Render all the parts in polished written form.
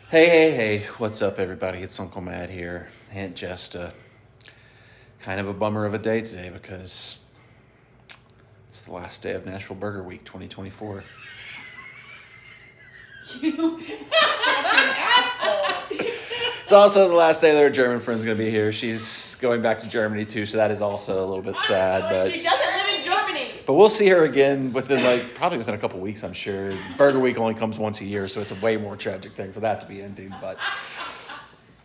Hey, what's up, everybody? It's Uncle Matt here. And just kind of a bummer of a day today because it's the last day of Nashville Burger Week 2024. You fucking asshole. It's also the last day that our German friend's going to be here. She's going back to Germany too, so that is also a little bit sad. But she doesn't live in Germany. But we'll see her again probably within a couple weeks, I'm sure. Burger Week only comes once a year, so it's a way more tragic thing for that to be ending. But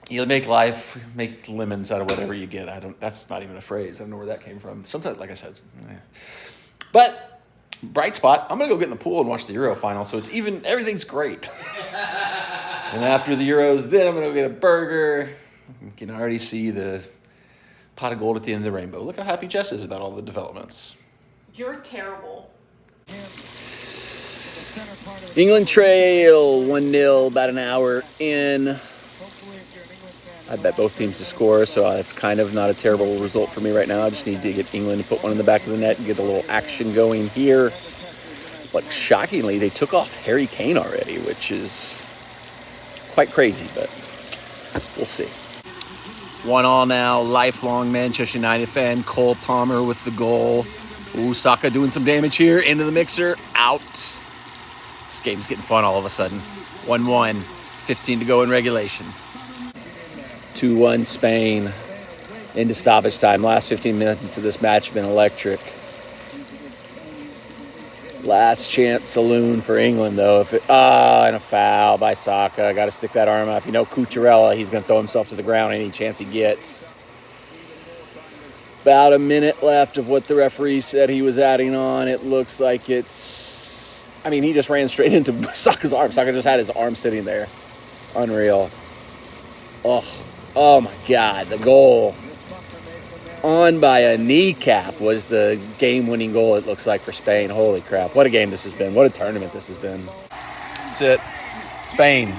you make lemons out of whatever you get. That's not even a phrase. I don't know where that came from. Sometimes, like I said, but bright spot, I'm going to go get in the pool and watch the Euro final, so everything's great. And after the Euros, then I'm going to go get a burger. You can already see the pot of gold at the end of the rainbow. Look how happy Jess is about all the developments. You're terrible. England trail 1-0, about an hour in. I bet both teams to score, so it's kind of not a terrible result for me right now. I just need to get England to put one in the back of the net and get a little action going here. But shockingly, they took off Harry Kane already, which is quite crazy, but we'll see. 1-1 now, lifelong Manchester United fan, Cole Palmer with the goal. Ooh, Saka doing some damage here, into the mixer, out. This game's getting fun all of a sudden. 1-1, 15 to go in regulation. 2-1 Spain into stoppage time. Last 15 minutes of this match have been electric. Last chance saloon for England, though. And a foul by Saka. Got to stick that arm out. If you know Cucurella, he's going to throw himself to the ground any chance he gets. About a minute left of what the referee said he was adding on. It looks like he just ran straight into Saka's arm. Saka just had his arm sitting there. Unreal. Oh my God, the goal. On by a kneecap was the game-winning goal, it looks like, for Spain. Holy crap, what a game this has been. What a tournament this has been. That's it. Spain,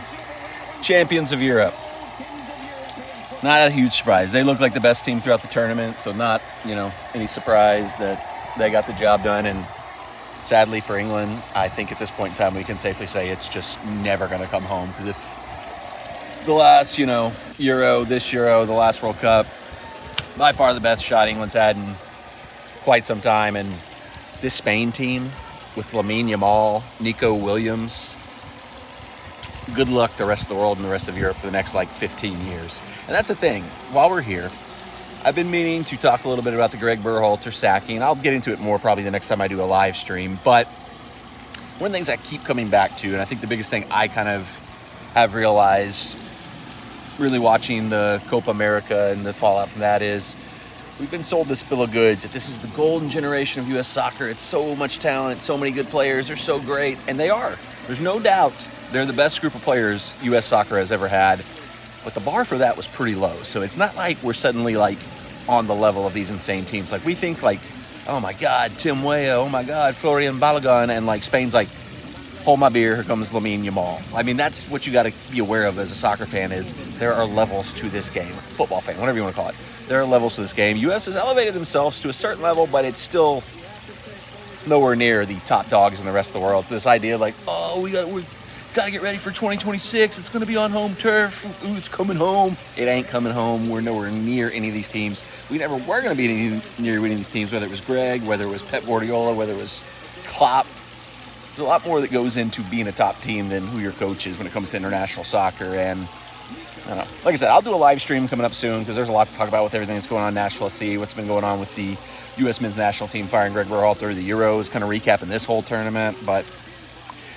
champions of Europe. Not a huge surprise. They look like the best team throughout the tournament, so not, any surprise that they got the job done. And sadly for England, I think at this point in time we can safely say it's just never going to come home. Because if the last, this Euro, the last World Cup, by far the best shot England's had in quite some time. And this Spain team with Lamine Yamal, Nico Williams, good luck the rest of the world and the rest of Europe for the next 15 years. And that's the thing. While we're here, I've been meaning to talk a little bit about the Greg Berhalter sacking. I'll get into it more probably the next time I do a live stream. But one of the things I keep coming back to, and I think the biggest thing I kind of have realized really watching the Copa America and the fallout from that is we've been sold this bill of goods that this is the golden generation of U.S. soccer. It's so much talent, so many good players. They're so great. And they are. There's no doubt they're the best group of players U.S. soccer has ever had. But the bar for that was pretty low. So it's not like we're suddenly on the level of these insane teams. We think oh my God, Tim Weah, oh my God, Florian Balogun, and Spain's hold my beer, here comes Lamine Yamal. That's what you got to be aware of as a soccer fan is there are levels to this game. Football fan, whatever you want to call it. There are levels to this game. U.S. has elevated themselves to a certain level, but it's still nowhere near the top dogs in the rest of the world. So this idea we got to get ready for 2026. It's going to be on home turf. Ooh, it's coming home. It ain't coming home. We're nowhere near any of these teams. We never were going to be near any of these teams, whether it was Greg, whether it was Pep Guardiola, whether it was Klopp. There's a lot more that goes into being a top team than who your coach is when it comes to international soccer. And I don't know. Like I said, I'll do a live stream coming up soon because there's a lot to talk about with everything that's going on in Nashville. See what's been going on with the U.S. men's national team firing Greg Berhalter, the Euros, kind of recapping this whole tournament. But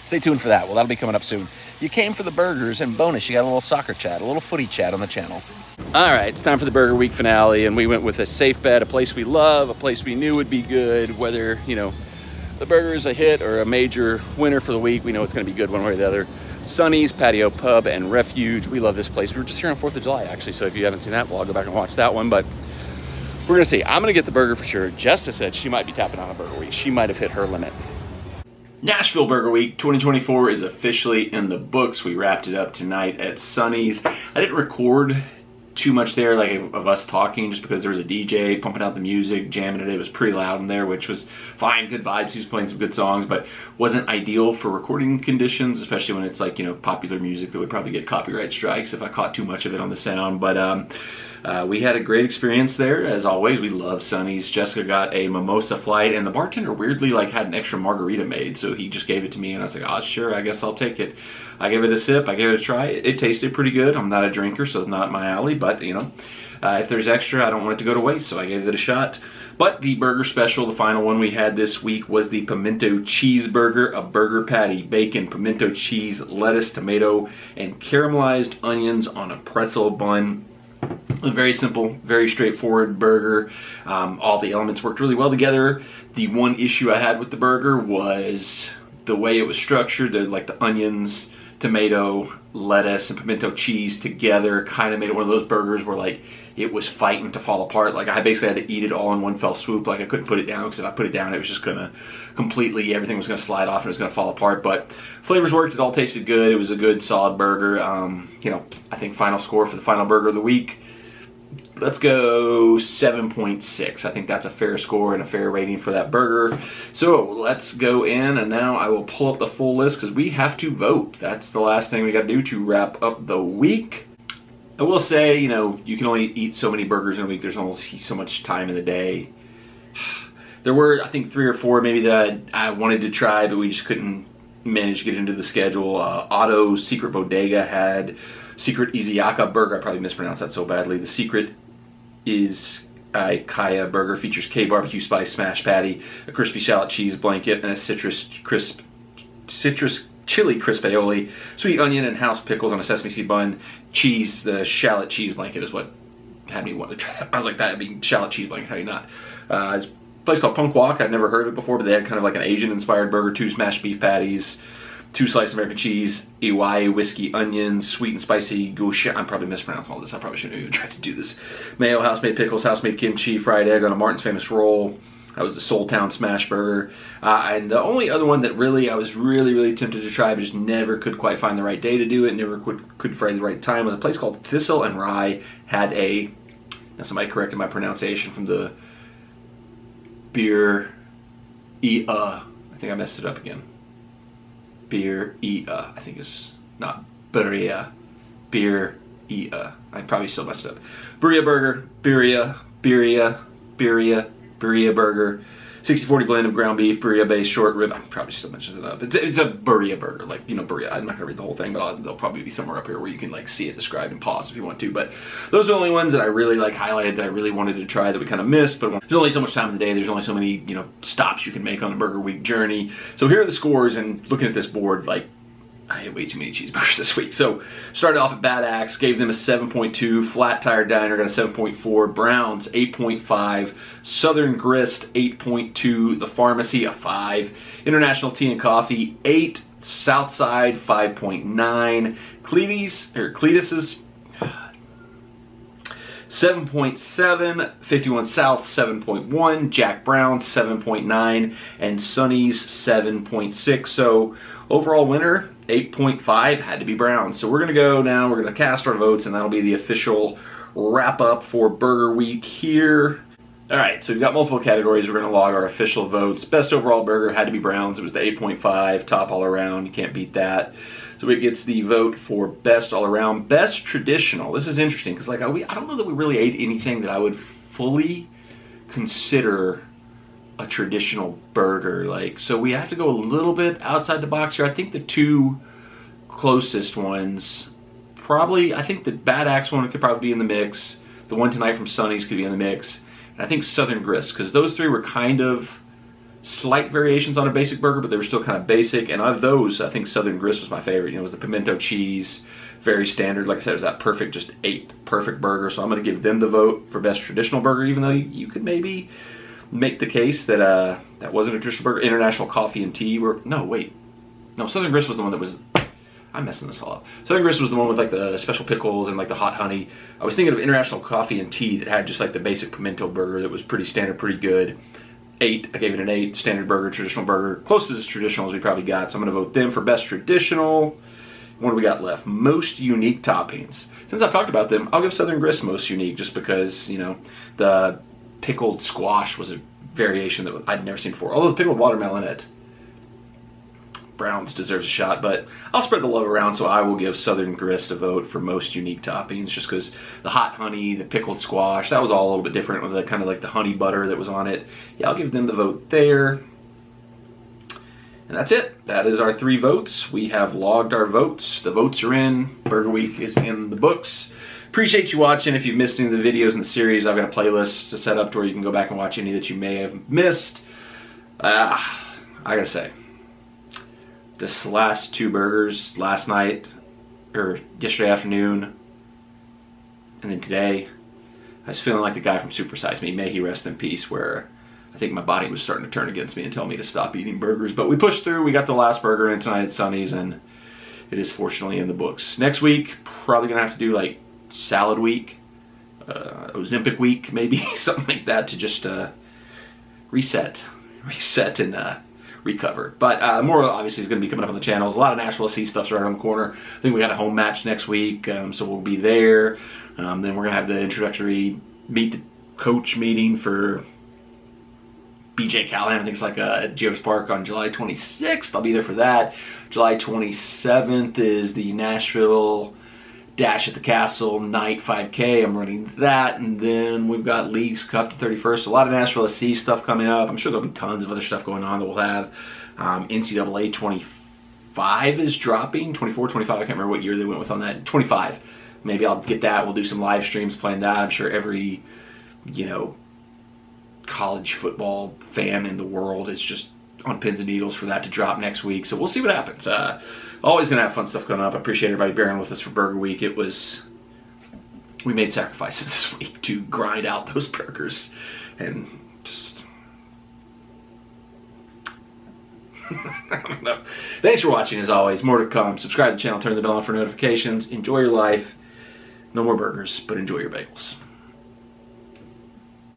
stay tuned for that. Well, that'll be coming up soon. You came for the burgers, and bonus, you got a little soccer chat, a little footy chat on the channel. All right, it's time for the Burger Week finale, and we went with a safe bet, a place we love, a place we knew would be good, whether, the burger is a hit or a major winner for the week. We know it's going to be good one way or the other. Sonny's, Patio Pub, and Refuge. We love this place. We were just here on 4th of July, actually, so if you haven't seen that vlog, go back and watch that one. But we're going to see. I'm going to get the burger for sure. Jessica said she might be tapping on a Burger Week. She might have hit her limit. Nashville Burger Week 2024 is officially in the books. We wrapped it up tonight at Sonny's. I didn't record too much there, like of us talking, just because there was a DJ pumping out the music, jamming it. It was pretty loud in there, which was fine, good vibes. He was playing some good songs, but wasn't ideal for recording conditions, especially when it's like, you know, popular music that would probably get copyright strikes if I caught too much of it on the sound. But we had a great experience there. As always, we love Sonny's. Jessica got a mimosa flight, and the bartender weirdly like had an extra margarita made, so he just gave it to me, and I was like, oh sure, I guess I'll take it. I gave it a sip, I gave it a try. It tasted pretty good. I'm not a drinker, so it's not my alley, but you know, if there's extra, I don't want it to go to waste, so I gave it a shot. But the burger special, the final one we had this week, was the pimento cheeseburger, a burger patty, bacon, pimento cheese, lettuce, tomato, and caramelized onions on a pretzel bun. A very simple, very straightforward burger. All the elements worked really well together. The one issue I had with the burger was the way it was structured. Like the onions, tomato, lettuce, and pimento cheese together kind of made it one of those burgers where like it was fighting to fall apart. Like I basically had to eat it all in one fell swoop. Like I couldn't put it down, because if I put it down, it was just gonna completely, everything was gonna slide off and it was gonna fall apart. But flavors worked. It all tasted good. It was a good, solid burger. You know, I think final score for the final burger of the week, let's go 7.6. I think that's a fair score and a fair rating for that burger. So let's go in, and now I will pull up the full list because we have to vote. That's the last thing we got to do to wrap up the week. I will say, you know, you can only eat so many burgers in a week. There's only so much time in the day. There were, I think, 3 or 4 maybe that I wanted to try, but we just couldn't manage to get into the schedule. Otto's Secret Bodega had Secret Izayaka Burger. I probably mispronounced that so badly. The Secret is Kaya Burger, features K-barbecue spice smash patty, a crispy shallot cheese blanket, and a citrus chili crisp aioli, sweet onion and house pickles on a sesame seed bun, cheese. The shallot cheese blanket is what had me want to try that. I was like, that'd be shallot cheese blanket, how do you not? It's a place called Punk Walk. I'd never heard of it before, but they had kind of like an Asian-inspired burger, 2 smashed beef patties, 2 sliced American cheese, Iwai whiskey onions, sweet and spicy gosh. I'm probably mispronouncing all this. I probably shouldn't even try to do this. Mayo, house-made pickles, house-made kimchi, fried egg on a Martin's Famous roll. That was the Soul Town Smash Burger. And the only other one that really I was really tempted to try, but just never could quite find the right day to do it, never could find the right time, was a place called Thistle and Rye. Had a, now somebody corrected my pronunciation from the beer, I think I messed it up again. Beer, I think it's not Beria, beer, I probably still messed it up. Beria Burger, Beria Burger, 60-40 blend of ground beef, burrito based short rib. I probably still mentioned it up. It's a burrito burger, like, you know, burrito. I'm not gonna read the whole thing, but they'll probably be somewhere up here where you can like see it described and pause if you want to. But those are the only ones that I really like highlighted that I really wanted to try that we kind of missed. But there's only so much time in the day. There's only so many, you know, stops you can make on the Burger Week journey. So here are the scores, and looking at this board, like, I ate way too many cheeseburgers this week. So started off at Bad Axe, gave them a 7.2. Flat Tire Diner got a 7.4. Brown's 8.5. Southern Grist 8.2. The Pharmacy a 5. International Tea and Coffee 8. Southside 5.9. Cletus's 7.7, 51 South 7.1, Jack Brown's 7.9, and Sonny's 7.6. So overall winner 8.5 had to be Brown. So we're gonna go now. We're gonna cast our votes, and that'll be the official wrap up for Burger Week here. All right, so we've got multiple categories. We're gonna log our official votes. Best overall burger had to be Brown's. It was the 8.5, top all around. You can't beat that. So it gets the vote for best all around. Best traditional. This is interesting because like I don't know that we really ate anything that I would fully consider a traditional burger. Like, so we have to go a little bit outside the box here. I think the 2 closest ones, probably, I think the Bad Axe one could probably be in the mix. The one tonight from Sonny's could be in the mix. And I think Southern Grist, because those 3 were kind of slight variations on a basic burger, but they were still kind of basic. And of those, I think Southern Grist was my favorite. You know, it was the pimento cheese, very standard. Like I said, it was that perfect, just perfect burger. So I'm going to give them the vote for best traditional burger, even though you could maybe make the case that that wasn't a traditional burger. International Coffee and Tea were, Southern Grist was the one that was, I'm messing this all up. Southern Grist was the one with like the special pickles and like the hot honey. I was thinking of International Coffee and Tea that had just like the basic pimento burger that was pretty standard, pretty good. 8, I gave it an 8. Standard burger, traditional burger, closest as traditional as we probably got. So I'm going to vote them for best traditional. What do we got left? Most unique toppings. Since I've talked about them, I'll give Southern Grist most unique just because, you know, the pickled squash was a variation that I'd never seen before. Although the pickled watermelon at Brown's deserves a shot, but I'll spread the love around, so I will give Southern Grist a vote for most unique toppings just because the hot honey, the pickled squash, that was all a little bit different with the kind of like the honey butter that was on it. Yeah, I'll give them the vote there. And that's it. That is our 3 votes. We have logged our votes. The votes are in. Burger Week is in the books. Appreciate you watching. If you've missed any of the videos in the series, I've got a playlist to set up to where you can go back and watch any that you may have missed. I gotta say, this last 2 burgers, last night, or yesterday afternoon, and then today, I was feeling like the guy from Super Size Me, may he rest in peace, where I think my body was starting to turn against me and tell me to stop eating burgers. But we pushed through. We got the last burger in tonight at Sonny's, and it is fortunately in the books. Next week, probably going to have to do like salad week, Ozempic week, maybe, something like that to just reset and recover. But more obviously is going to be coming up on the channels. A lot of Nashville SC stuff's right around the corner. I think we got a home match next week, so we'll be there. Then we're going to have the introductory meet the coach meeting for BJ Callahan. I think it's like at Geo's Park on July 26th. I'll be there for that. July 27th is the Nashville Dash at the Castle Night 5K. I'm running that. And then we've got Leagues Cup the 31st. A lot of Nashville SC stuff coming up. I'm sure there'll be tons of other stuff going on that we'll have. NCAA 25 is dropping. 24, 25. I can't remember what year they went with on that. 25. Maybe I'll get that. We'll do some live streams playing that. I'm sure every, you know, college football fan in the world is just on pins and needles for that to drop next week. So we'll see what happens. Always gonna have fun stuff coming up. I appreciate everybody bearing with us for Burger Week. We made sacrifices this week to grind out those burgers and just I don't know. Thanks for watching as always. More to come. Subscribe to the channel, turn the bell on for notifications. Enjoy your life. No more burgers, but enjoy your bagels.